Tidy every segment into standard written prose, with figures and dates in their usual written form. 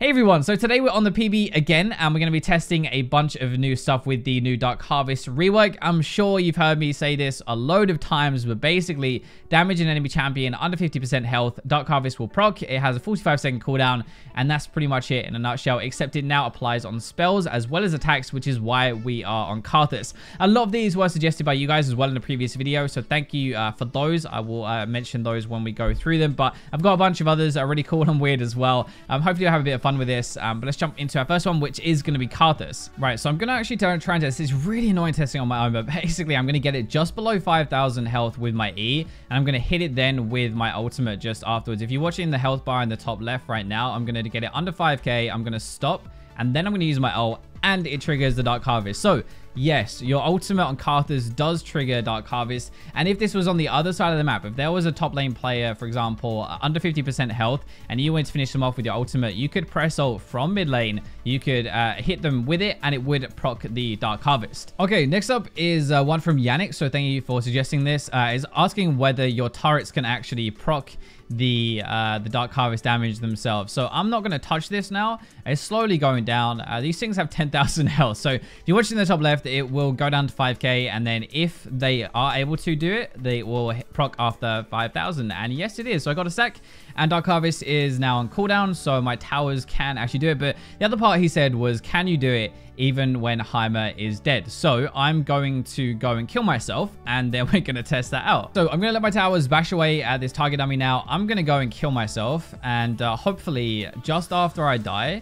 Hey everyone, so today we're on the PB again, and we're going to be testing a bunch of new stuff with the new Dark Harvest rework. I'm sure you've heard me say this a load of times, but basically, damage an enemy champion under 50% health, Dark Harvest will proc. It has a 45-second cooldown, and that's pretty much it in a nutshell, except it now applies on spells as well as attacks, which is why we are on Karthus. A lot of these were suggested by you guys as well in the previous video, so thank you for those. I will mention those when we go through them, but I've got a bunch of others that are really cool and weird as well. Hopefully you'll have a bit of fun with this, but let's jump into our first one, which is going to be Karthus. Right, so I'm going to actually try and test this. Really annoying testing on my own, but basically I'm going to get it just below 5,000 health with my E, and I'm going to hit it then with my ultimate just afterwards. If you're watching the health bar in the top left right now, I'm going to get it under 5k. I'm going to stop, and then I'm going to use my ult, and it triggers the Dark Harvest. So yes, your ultimate on Karthus does trigger Dark Harvest. And if this was on the other side of the map, if there was a top lane player, for example, under 50% health, and you went to finish them off with your ultimate, you could press ult from mid lane, you could hit them with it, and it would proc the Dark Harvest. Okay, next up is one from Yannick. So thank you for suggesting this. Is asking whether your turrets can actually proc the Dark Harvest damage themselves. So I'm not going to touch this now. It's slowly going down. These things have 10,000 health. So if you're watching the top left, it will go down to 5k, and then if they are able to do it, they will proc after 5,000. And yes, it is. So I got a stack, and Dark Harvest is now on cooldown, so my towers can actually do it. But the other part he said was, can you do it even when Heimer is dead? So I'm going to go and kill myself, and then we're going to test that out. So I'm going to let my towers bash away at this target dummy now. I'm going to go and kill myself, and hopefully just after I die,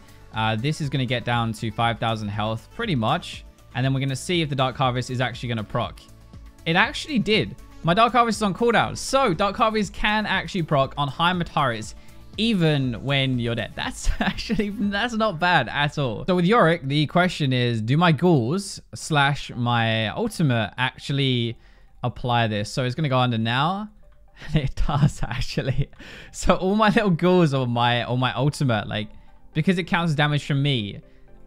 this is going to get down to 5,000 health pretty much. And then we're going to see if the Dark Harvest is actually going to proc. It actually did. My Dark Harvest is on cooldown. So Dark Harvest can actually proc on Heimer turrets even when you're dead. That's not bad at all. So with Yorick, the question is, do my ghouls / my ultimate actually apply this? So it's going to go under now. And it does actually. So all my little ghouls or my ultimate, like, because it counts as damage from me,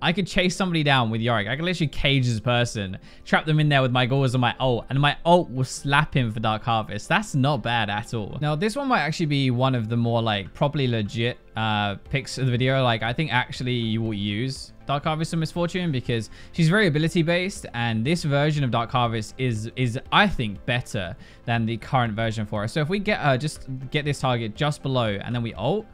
I could chase somebody down with Yorick. I can literally cage this person, trap them in there with my ghouls and my ult, and my ult will slap him for Dark Harvest. That's not bad at all. Now, this one might actually be one of the more, like, properly legit picks of the video. Like, I think actually you will use Dark Harvest of Misfortune because she's very ability based, and this version of Dark Harvest is I think better than the current version for her. So if we get her, just get this target just below, and then we ult,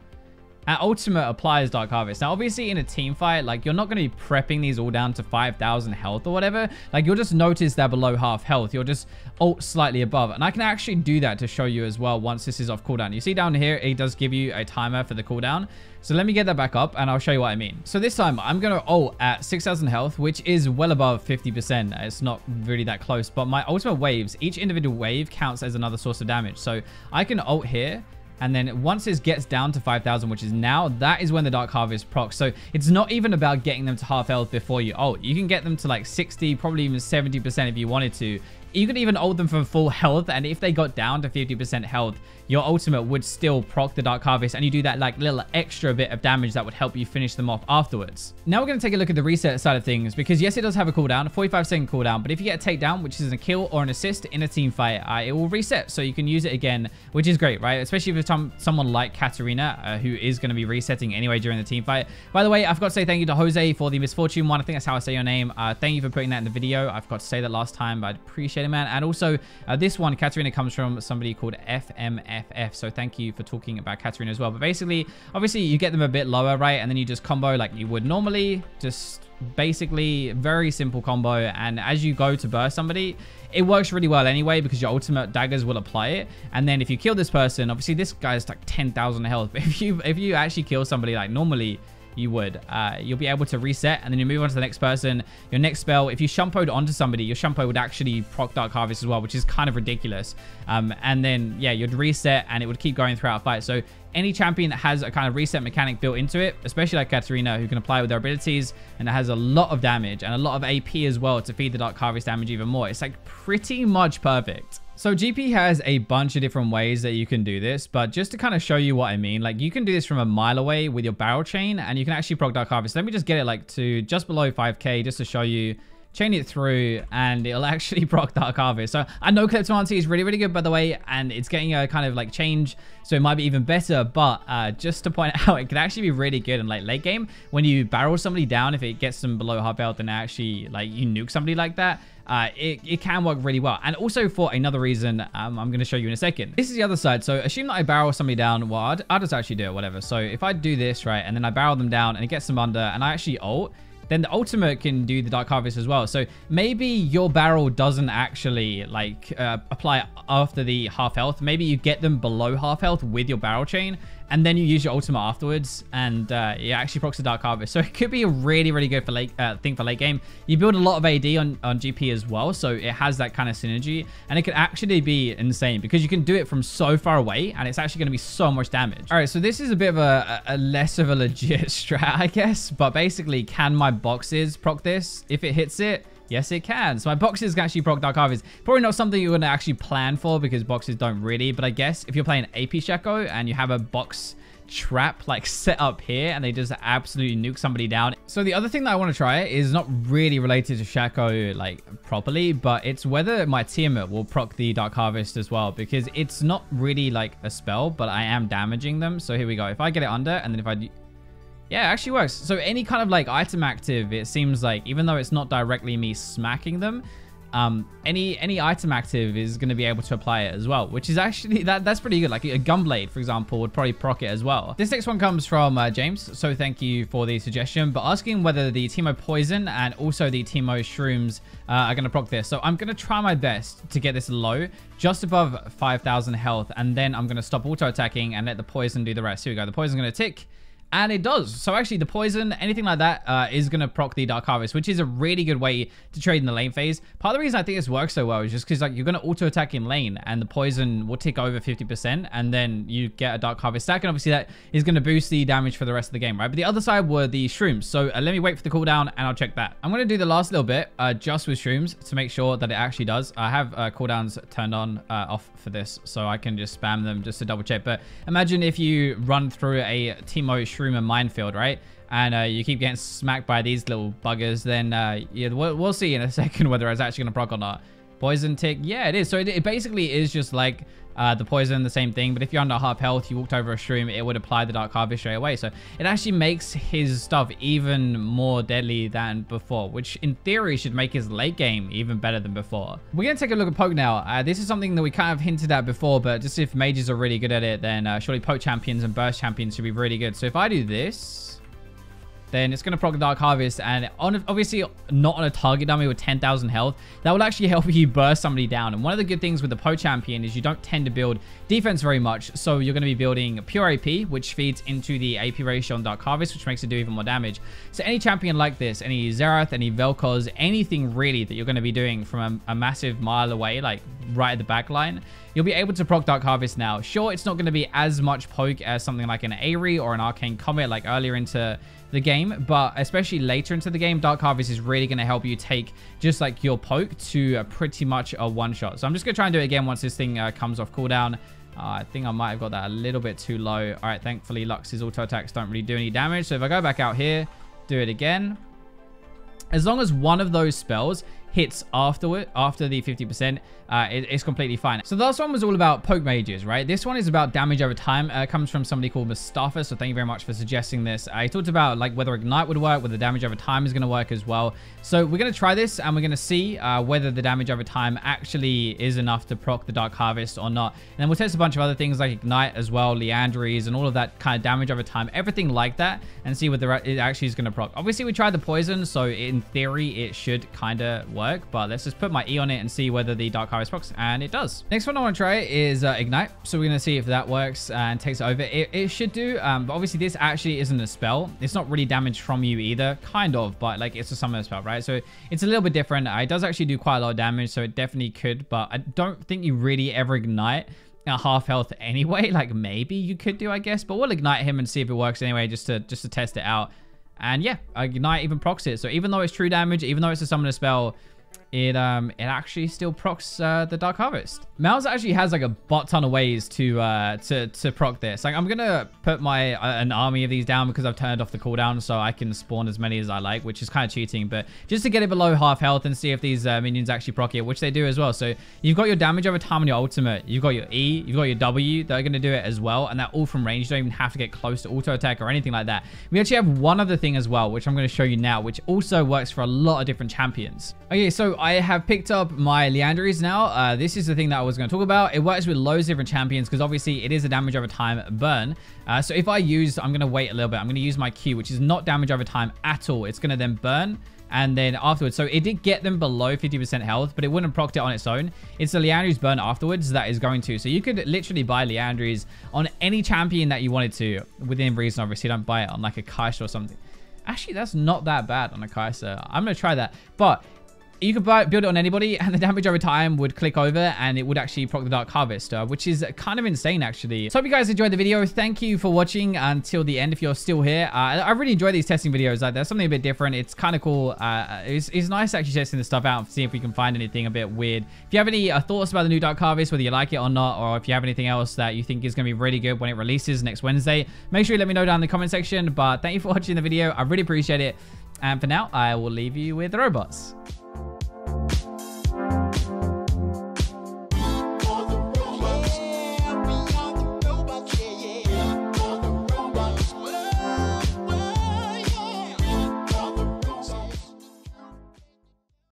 our ultimate applies Dark Harvest. Now, obviously, in a team fight, like, you're not going to be prepping these all down to 5,000 health or whatever. Like, you'll just notice they're below half health. You'll just ult slightly above. And I can actually do that to show you as well once this is off cooldown. You see down here, it does give you a timer for the cooldown. So let me get that back up, and I'll show you what I mean. So this time, I'm going to ult at 6,000 health, which is well above 50%. It's not really that close. But my ultimate waves, each individual wave counts as another source of damage. So I can ult here. And then once this gets down to 5,000, which is now, that is when the Dark Harvest procs. So it's not even about getting them to half health before you ult. You can get them to like 60, probably even 70% if you wanted to. You could even ult them from full health, and if they got down to 50% health, your ultimate would still proc the Dark Harvest, and you do that like little extra bit of damage that would help you finish them off afterwards. Now we're going to take a look at the reset side of things, because yes, it does have a cooldown, a 45-second cooldown, but if you get a takedown, which is a kill or an assist in a team fight, it will reset, so you can use it again, which is great, right? Especially if it's someone like Katarina, who is going to be resetting anyway during the team fight. By the way, I forgot to say thank you to Jose for the Misfortune one. I think that's how I say your name. Thank you for putting that in the video. I forgot to say that last time, but I appreciate it, man. And also, this one, Katarina, comes from somebody called FMFF. So thank you for talking about Katarina as well. But basically, obviously, you get them a bit lower, right? And then you just combo like you would normally. Just basically very simple combo. And as you go to burst somebody, it works really well anyway because your ultimate daggers will apply it. And then if you kill this person, obviously this guy's like 10,000 health. But if you actually kill somebody like normally you would, you'll be able to reset, and then you move on to the next person. Your next spell, if you shampoed onto somebody, your shampoo would actually proc Dark Harvest as well, which is kind of ridiculous. And then yeah, you'd reset, and it would keep going throughout a fight. So any champion that has a kind of reset mechanic built into it, especially like Katarina, who can apply with their abilities, and it has a lot of damage and a lot of AP as well to feed the Dark Harvest damage even more. It's like pretty much perfect. So GP has a bunch of different ways that you can do this, but just to kind of show you what I mean, like you can do this from a mile away with your barrel chain, and you can actually proc Dark Harvest. Let me just get it like to just below 5k just to show you chain it through, and it'll actually proc Dark Harvest. So I know Kleptomancy is really, really good, by the way, and it's getting a kind of like change, so it might be even better. But just to point out, it can actually be really good in like late game when you barrel somebody down. If it gets them below half health and actually like you nuke somebody like that, it can work really well. And also for another reason, I'm going to show you in a second. This is the other side. So assume that I barrel somebody down. Well, I'll just actually do it, whatever. So if I do this, right, and then I barrel them down and it gets them under, and I actually ult, then the ultimate can do the Dark Harvest as well. So maybe your barrel doesn't actually like apply after the half health. Maybe you get them below half health with your barrel chain, and then you use your ultimate afterwards, and it actually procs the Dark Harvest. So it could be a really, really good for late thing for late game. You build a lot of AD on GP as well, so it has that kind of synergy, and it could actually be insane because you can do it from so far away, and it's actually going to be so much damage. All right, so this is a bit of a less of a legit strat, I guess, but basically, can my boxes proc this if it hits it? Yes, it can. So my boxes can actually proc Dark Harvest. Probably not something you're going to actually plan for because boxes don't really. But I guess if you're playing AP Shaco and you have a box trap like set up here and they just absolutely nuke somebody down. So the other thing that I want to try is not really related to Shaco like properly, but it's whether my Temu will proc the Dark Harvest as well, because it's not really like a spell, but I am damaging them. So here we go. If I get it under, and then if I... Yeah, it actually works. So any kind of like item active, it seems like, even though it's not directly me smacking them, any item active is going to be able to apply it as well, which is actually, that's pretty good. Like a Gunblade, for example, would probably proc it as well. This next one comes from James, so thank you for the suggestion, but asking whether the Temu Poison and also the Temu Shrooms are going to proc this. So I'm going to try my best to get this low, just above 5,000 health, and then I'm going to stop auto-attacking and let the Poison do the rest. Here we go. The Poison's going to tick. And it does. So actually the Poison, anything like that, is going to proc the Dark Harvest, which is a really good way to trade in the lane phase. Part of the reason I think this works so well is just because like you're going to auto attack in lane and the Poison will tick over 50% and then you get a Dark Harvest stack. And obviously that is going to boost the damage for the rest of the game, right? But the other side were the Shrooms. So let me wait for the cooldown and I'll check that. I'm going to do the last little bit just with Shrooms to make sure that it actually does. I have cooldowns turned on off for this, so I can just spam them just to double check. But imagine if you run through a Temu Shroom and minefield, right? And you keep getting smacked by these little buggers, then yeah, we'll see in a second whether it's actually going to proc or not. Poison tick, yeah, it is. So it basically is just like the Poison, the same thing. But if you're under half health, you walked over a Shroom, it would apply the Dark Harvest straight away. So it actually makes his stuff even more deadly than before, which in theory should make his late game even better than before. We're going to take a look at poke now. This is something that we kind of hinted at before, but just if mages are really good at it, then surely poke champions and burst champions should be really good. So if I do this, then it's going to proc Dark Harvest, and obviously not on a target dummy with 10,000 health. That will actually help you burst somebody down. And one of the good things with the Poe champion is you don't tend to build defense very much, so you're going to be building pure AP, which feeds into the AP ratio on Dark Harvest, which makes it do even more damage. So any champion like this, any Xerath, any Vel'Koz, anything really that you're going to be doing from a massive mile away, like right at the back line, you'll be able to proc Dark Harvest now. Sure, it's not going to be as much poke as something like an Aerie or an Arcane Comet like earlier into the game, but especially later into the game, Dark Harvest is really going to help you take just like your poke to pretty much a one-shot. So I'm just going to try and do it again once this thing comes off cooldown. I think I might have got that a little bit too low. All right, thankfully Lux's auto attacks don't really do any damage. So if I go back out here, do it again, as long as one of those spells hits after the 50%, it's completely fine. So the last one was all about poke mages, right? This one is about damage over time. Comes from somebody called Mustafa, so thank you very much for suggesting this. He talked about like whether Ignite would work, whether damage over time is going to work as well. So we're going to try this and we're going to see whether the damage over time actually is enough to proc the Dark Harvest or not. And then we'll test a bunch of other things like Ignite as well, Leandries, and all of that kind of damage over time, everything like that, and see whether it actually is going to proc. Obviously, we tried the Poison, so in theory, it should kind of work, but let's just put my E on it and see whether the Dark Harvest procs, and it does. Next one I want to try is Ignite, so we're going to see if that works and takes it over. It should do, but obviously this actually isn't a spell. It's not really damage from you either, kind of, but like it's a summoner spell, right? So it's a little bit different. It does actually do quite a lot of damage, so it definitely could, but I don't think you really ever Ignite at half health anyway. Like maybe you could do, I guess, but we'll Ignite him and see if it works anyway, just to test it out. And yeah, Ignite even procs it. So even though it's true damage, even though it's a summoner spell, it actually still procs the Dark Harvest. Mouse actually has like a butt ton of ways to proc this. Like I'm gonna put my an army of these down because I've turned off the cooldown so I can spawn as many as I like, which is kind of cheating, but just to get it below half health and see if these minions actually proc it, which they do as well. So you've got your damage over time on your ultimate, you've got your E, you've got your W, they're gonna do it as well, and they're all from range. You don't even have to get close to auto attack or anything like that. We actually have one other thing as well, which I'm going to show you now, which also works for a lot of different champions. Okay, so I have picked up my Leandries now. This is the thing that I was going to talk about. It works with loads of different champions because obviously it is a damage over time burn. So if I'm going to wait a little bit. I'm going to use my Q, which is not damage over time at all. It's going to then burn. And then afterwards, so it did get them below 50% health, but it wouldn't have procced it on its own. It's the Leandries burn afterwards that is going to. So you could literally buy Leandries on any champion that you wanted to, within reason. Obviously, don't buy it on like a Kai'Sa or something. Actually, that's not that bad on a Kai'Sa. I'm going to try that. But you could build it on anybody, and the damage over time would click over, and it would actually proc the Dark Harvest, which is kind of insane, actually. So hope you guys enjoyed the video. Thank you for watching until the end if you're still here. I really enjoy these testing videos. Like, there's something a bit different. It's kind of cool. It's nice actually testing this stuff out and see if we can find anything a bit weird. If you have any thoughts about the new Dark Harvest, whether you like it or not, or if you have anything else that you think is going to be really good when it releases next Wednesday, make sure you let me know down in the comment section. But thank you for watching the video. I really appreciate it. And for now, I will leave you with the robots.